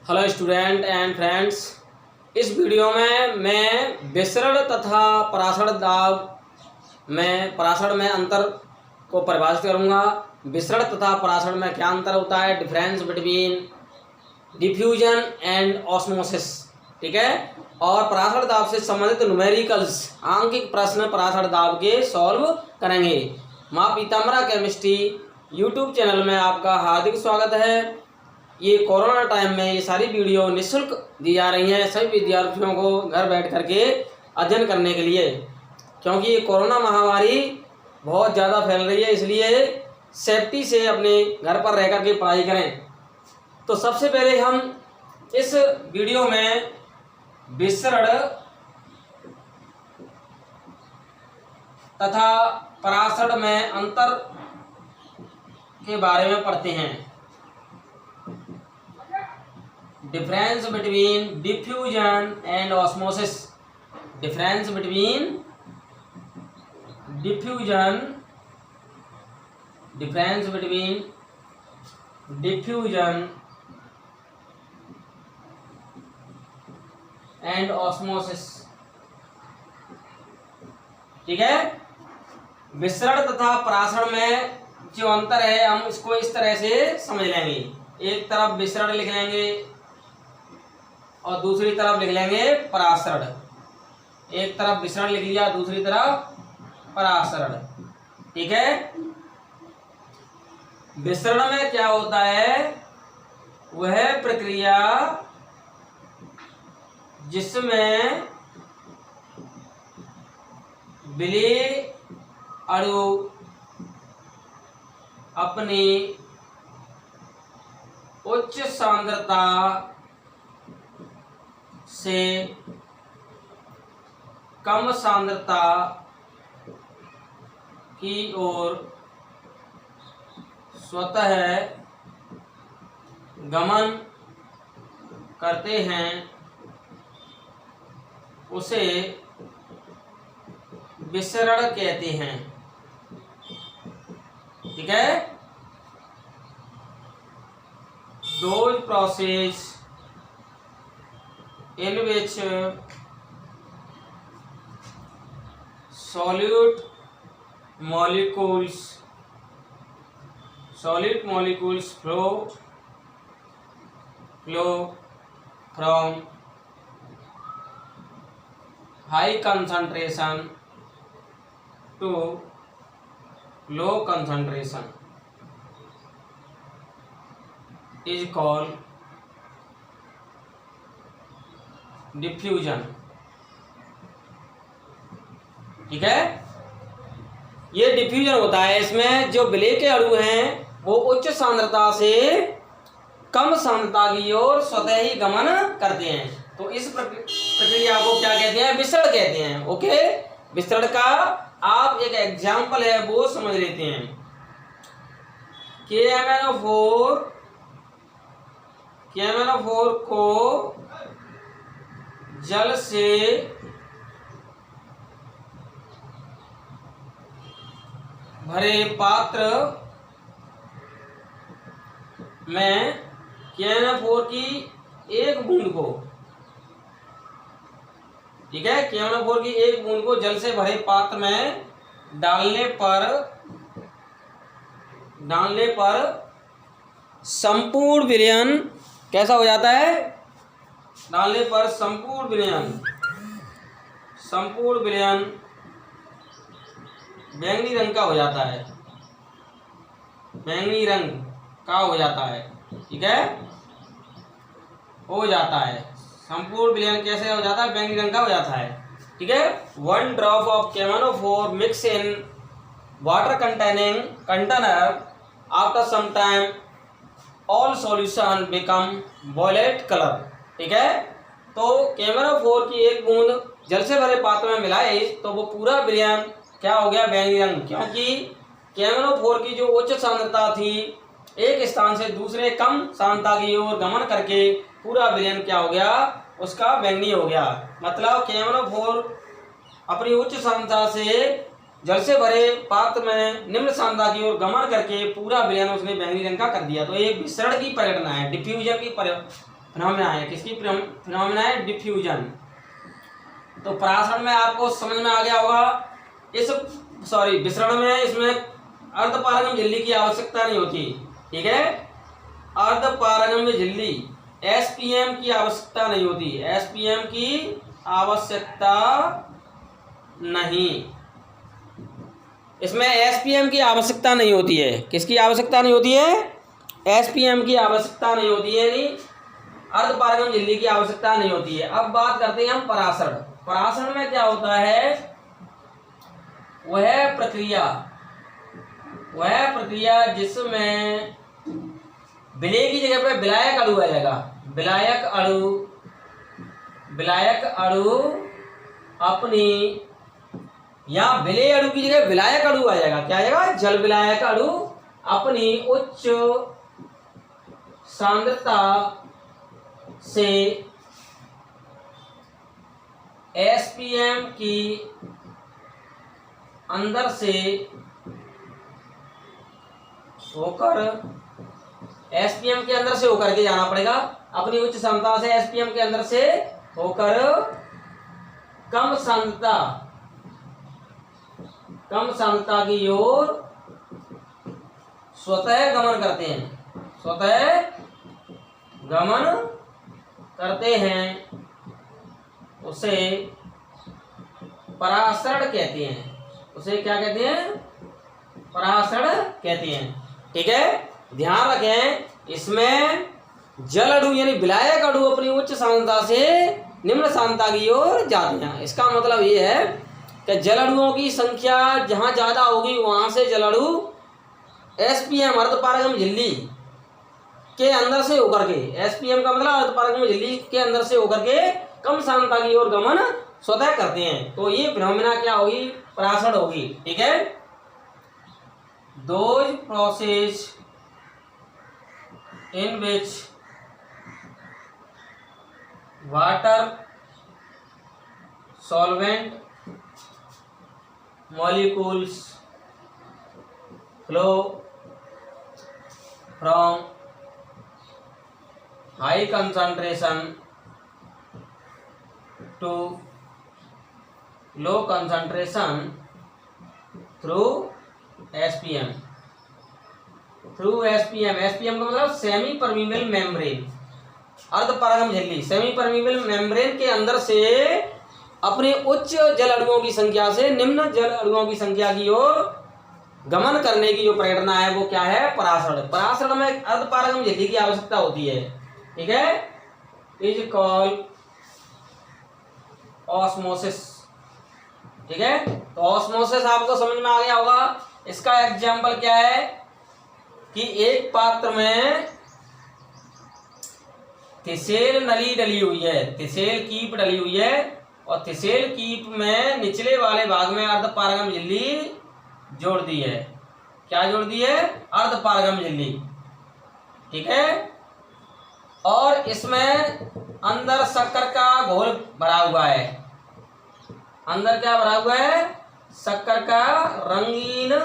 Hello student and friends. इस video में मैं विसरण तथा परासरण दाब में परासरण में अंतर को परिभाषित करूंगा। विसरण तथा परासरण में क्या अंतर होता है, difference between diffusion and osmosis, ठीक है। और परासरण दाब से संबंधित न्यूमेरिकल्स आंकिक प्रश्न परासरण दाब के सॉल्व करेंगे। माँ पीताम्बरा केमिस्ट्री यूट्यूब चैनल में आपका हार्दिक स्वागत है। ये कोरोना टाइम में ये सारी वीडियो निःशुल्क दी जा रही हैं सभी विद्यार्थियों को घर बैठ करके अध्ययन करने के लिए, क्योंकि ये कोरोना महामारी बहुत ज़्यादा फैल रही है, इसलिए सेफ्टी से अपने घर पर रह करके पढ़ाई करें। तो सबसे पहले हम इस वीडियो में विसरण तथा परासरण में अंतर के बारे में पढ़ते हैं। Difference between diffusion and osmosis. Difference between diffusion and osmosis, ठीक है। विसरण तथा परासरण में जो अंतर है हम इसको इस तरह से समझ लेंगे। एक तरफ विसरण लिख लेंगे और दूसरी तरफ लिख लेंगे परासरण। एक तरफ विसरण लिख लिया, दूसरी तरफ परासरण, ठीक है। विसरण में क्या होता है, वह प्रक्रिया जिसमें विलेय अणु अपनी उच्च सांद्रता से कम सांद्रता की ओर स्वतः गमन करते हैं, उसे विसरण कहते हैं, ठीक है। Those process in which solid molecules flow from high concentration to low concentration is called diffusion, ठीक है। ये डिफ्यूजन होता है, इसमें जो विलेय के अणु हैं वो उच्च सांद्रता से कम सांद्रता की ओर स्वतः ही गमन करते हैं। तो इस प्रक्रिया को क्या कहते हैं, विसरण कहते हैं, ओके। विसरण का आप एक एग्जाम्पल है वो समझ लेते हैं। KMnO4 को जल से भरे पात्र में KMnO4 की एक बूंद को, ठीक है, KMnO4 की एक बूंद को जल से भरे पात्र में डालने पर संपूर्ण विलयन कैसा हो जाता है, डालने पर संपूर्ण विलयन बैंगनी रंग का हो जाता है, बैंगनी रंग का हो जाता है, ठीक है, हो जाता है। संपूर्ण विलयन कैसे हो जाता है, बैंगनी रंग का हो जाता है, ठीक है। 1 drop of KMnO4 mix in water containing container, after some time all solution become violet colour, ठीक है। तो KMnO4 की एक बूंद जल से भरे पात्र में मिलाए तो वो पूरा विलयन क्या हो गया, बैंगनी रंग, क्योंकि KMnO4 की जो उच्च सांद्रता थी एक स्थान से दूसरे कम सांद्रता की ओर गमन करके पूरा विलयन क्या हो गया, उसका बैंगनी हो गया। मतलब KMnO4 अपनी उच्च सांद्रता से जल से भरे पात्र में निम्न सांद्रता की ओर गमन करके पूरा विलयन उसने बैंगनी रंग का कर दिया। तो एक विसरण की परिघटना है, डिफ्यूजन की फिनोमेना है। किसकी फिनोमेना है? डिफ्यूजन। तो परासरण में आपको समझ में आ गया होगा। विसरण में इसमें अर्धपारगम झिल्ली की आवश्यकता नहीं होती। ठीक है, अर्धपारगम झिल्ली एसपीएम की आवश्यकता नहीं होती, एसपीएम की आवश्यकता नहीं, इसमें एसपीएम की आवश्यकता नहीं होती है। किसकी आवश्यकता नहीं होती है? एसपीएम की आवश्यकता नहीं होती है, यानी अर्धपारगम झिल्ली की आवश्यकता नहीं होती है। अब बात करते हैं हम परासरण। परासरण में क्या होता है? वह प्रक्रिया जिसमें विलेय की जगह पे विलायक अणु आ जाएगा। विलायक अणु अपनी, या विलेय अणु की जगह विलायक अणु आ जाएगा। क्या आएगा? जल विलायक अणु अपनी उच्च सांद्रता से एसपीएम की अंदर से होकर, एसपीएम के अंदर से होकर के जाना पड़ेगा। अपनी उच्च सांद्रता से एसपीएम के अंदर से होकर कम सांद्रता की ओर स्वतः गमन करते हैं, उसे परासरण कहते हैं। उसे क्या कहते हैं? परासरण कहते हैं। ठीक है, ध्यान रखें, इसमें जल अणु यानी विलायक अणु अपनी उच्च सांद्रता से निम्न सांद्रता की ओर जाते हैं। इसका मतलब ये है कि जल अणुओं की संख्या जहां ज्यादा होगी वहां से जल अणु एसपीएम अर्धपारगम झिल्ली के अंदर से होकर के, एसपीएम का मतलब अर्धपारगम झिल्ली के अंदर से होकर के कम सांद्रता की ओर गमन स्वतः करते हैं। तो ये फिनोमेना क्या होगी? परासरण होगी। ठीक है, those process in which water solvent molecules flow from high concentration to low concentration through SPM। SPM का मतलब सेमी परमीबल मेम्ब्रेन, अर्धपारगम झिल्ली सेमी परमीबल मेम्ब्रेन के अंदर से अपने उच्च जल अणुओं की संख्या से निम्न जल अणुओं की संख्या की ओर गमन करने की जो प्रक्रिया है वो क्या है? परासरण। परासरण में अर्धपारगम झिल्ली की आवश्यकता होती है। ठीक है, इज कॉल्ड ऑस्मोसिस। ठीक है, तो ऑस्मोसिस आपको समझ में आ गया होगा। इसका एग्जाम्पल क्या है कि एक पात्र में थिसेल नली डली हुई है, थिसेल कीप डली हुई है, और थिसेल कीप में निचले वाले भाग में अर्धपारगम झिल्ली जोड़ दी है। क्या जोड़ दी है? अर्धपारगम झिल्ली। ठीक है, और इसमें अंदर शक्कर का घोल भरा हुआ है। अंदर क्या भरा हुआ है? शक्कर का रंगीन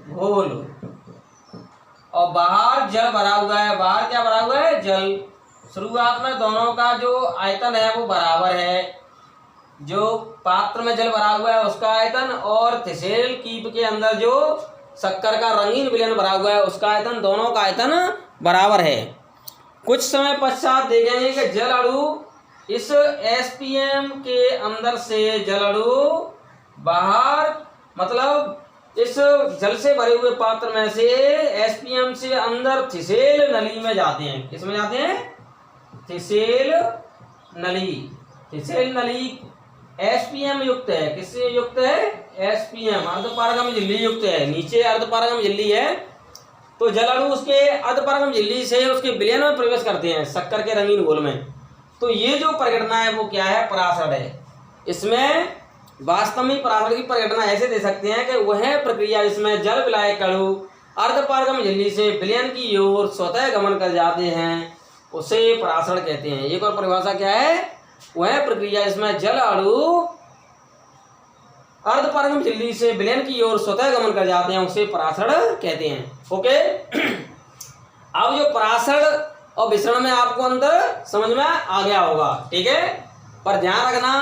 घोल, और बाहर जल भरा हुआ है। बाहर क्या भरा हुआ है? जल। शुरुआत में दोनों का जो आयतन है वो बराबर है, जो पात्र में जल भरा हुआ है उसका आयतन और थिसेल कीप के अंदर जो शक्कर का रंगीन विलयन भरा हुआ है उसका आयतन, दोनों का आयतन बराबर है। कुछ समय पश्चात देखेंगे कि जल अणु इस एसपीएम के अंदर से जल अणु बाहर, मतलब इस जल से भरे हुए पात्र में से एसपीएम से अंदर थिसेल नली में जाते हैं। किस में जाते हैं? थिसेल नली। थिसेल नली एसपीएम युक्त है। किससे युक्त है? एसपीएम अर्धपारगम झिल्ली युक्त है। नीचे अर्धपारगम झिल्ली है, तो जल अणु उसके अर्धपारगम झिल्ली से उसके विलयन में प्रवेश करते हैं शक्कर के रंगीन घोल में। तो ये जो प्रघटना है वो क्या है? परासरण है। इसमें वास्तव में परासरण की प्रघटना ऐसे दे सकते हैं कि वह प्रक्रिया जिसमें जल विलायक अणु अर्धपारगम झिल्ली से विलयन की ओर स्वतः गमन कर जाते हैं उसे परासरण कहते हैं। एक और परिभाषा क्या है? वह प्रक्रिया जिसमें जल अणु अर्धपारगम झिल्ली से विलयन की ओर स्वतः गमन कर जाते हैं उसे परासरण कहते हैं। ओके, अब जो परासरण और विसरण में आपको अंतर समझ में आ गया होगा, ठीक है। पर ध्यान रखना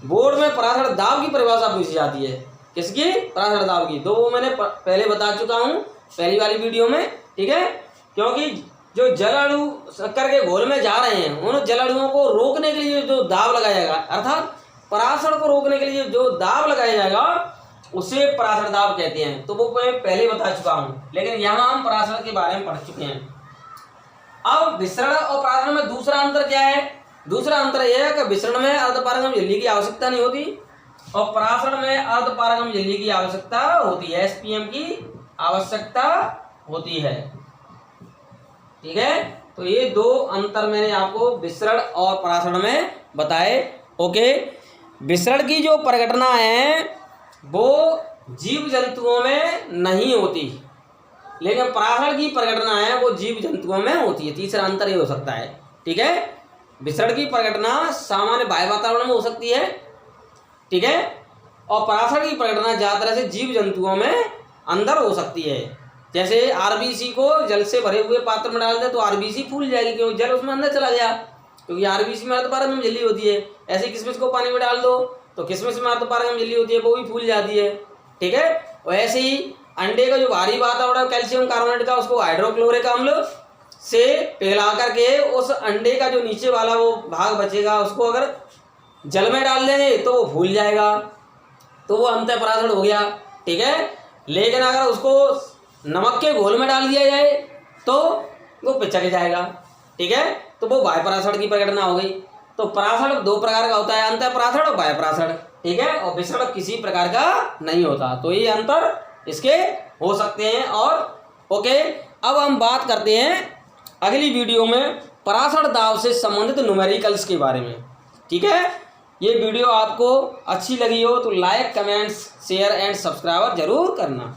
बोर्ड में पराशर दाब की परिभाषा पूछी जाती है। किसकी? पराशर दाब की। तो वो मैंने पहले बता चुका हूँ पहली वाली वीडियो में, ठीक है। क्योंकि जो जल अणु शक्कर के घोल में जा रहे हैं उन जल अणुओं को रोकने के लिए जो दाब लगाया जाएगा, अर्थात पराशर को रोकने के लिए जो दाब लगाया जाएगा उसे पराशर दाब कहते हैं। तो वो मैं पहले बता चुका हूँ, लेकिन यहाँ हम पराशर के बारे में पढ़ चुके हैं। अब विसरण और पराशर में दूसरा अंतर क्या है? दूसरा अंतर यह है कि विसरण में अर्धपारगम झिल्ली की आवश्यकता नहीं होती और पराशर में अर्धपारगम झिल्ली की आवश्यकता होती है, एसपीएम की आवश्यकता होती है, ठीक है। तो ये दो अंतर मैंने आपको विसरण और पराशर में बताए, ओके। विसरण की जो प्रघटना है वो जीव जंतुओं में नहीं होती, लेकिन पराशर की प्रघटना है वो जीव जंतुओं में होती है। तीसरा अंतर ये हो सकता है, ठीक है। विसरण की प्रघटना सामान्य बाह्य वातावरण में हो सकती है, ठीक है, और पराशर की प्रघटना ज़्यादातर से जीव जंतुओं में अंदर हो सकती है। जैसे आरबीसी को जल से भरे हुए पात्र में डाल दे तो आरबीसी फूल जाएगी, क्योंकि जल उसमें अंदर चला गया, क्योंकि आरबीसी में अर्धपारगम झिल्ली होती है। ऐसे किशमिश को पानी में डाल दो तो किशमिश में अर्धपारगम झिल्ली होती है, वो भी फूल जाती है, ठीक है। और ऐसे ही अंडे का जो भारी वातावरण है कैल्शियम कार्बोनेट का, उसको हाइड्रोक्लोरिक अम्ल से पिघला करके उस अंडे का जो नीचे वाला वो भाग बचेगा उसको अगर जल में डाल देंगे तो वो फूल जाएगा, तो वो अंतः पराशर हो गया, ठीक है। लेकिन अगर उसको नमक के घोल में डाल दिया जाए तो वो पिचक जाएगा, ठीक है। तो वो बाह्य पराशर की प्रघटना हो गई। तो पराशर दो प्रकार का होता है, अंतः पराशर और बाह्य पराशर, ठीक है। और विसरण किसी प्रकार का नहीं होता। तो ये अंतर इसके हो सकते हैं। और ओके, अब हम बात करते हैं अगली वीडियो में पराशर दाब से संबंधित न्यूमेरिकल्स के बारे में, ठीक है। ये वीडियो आपको अच्छी लगी हो तो like, comments, share and subscribe जरूर करना।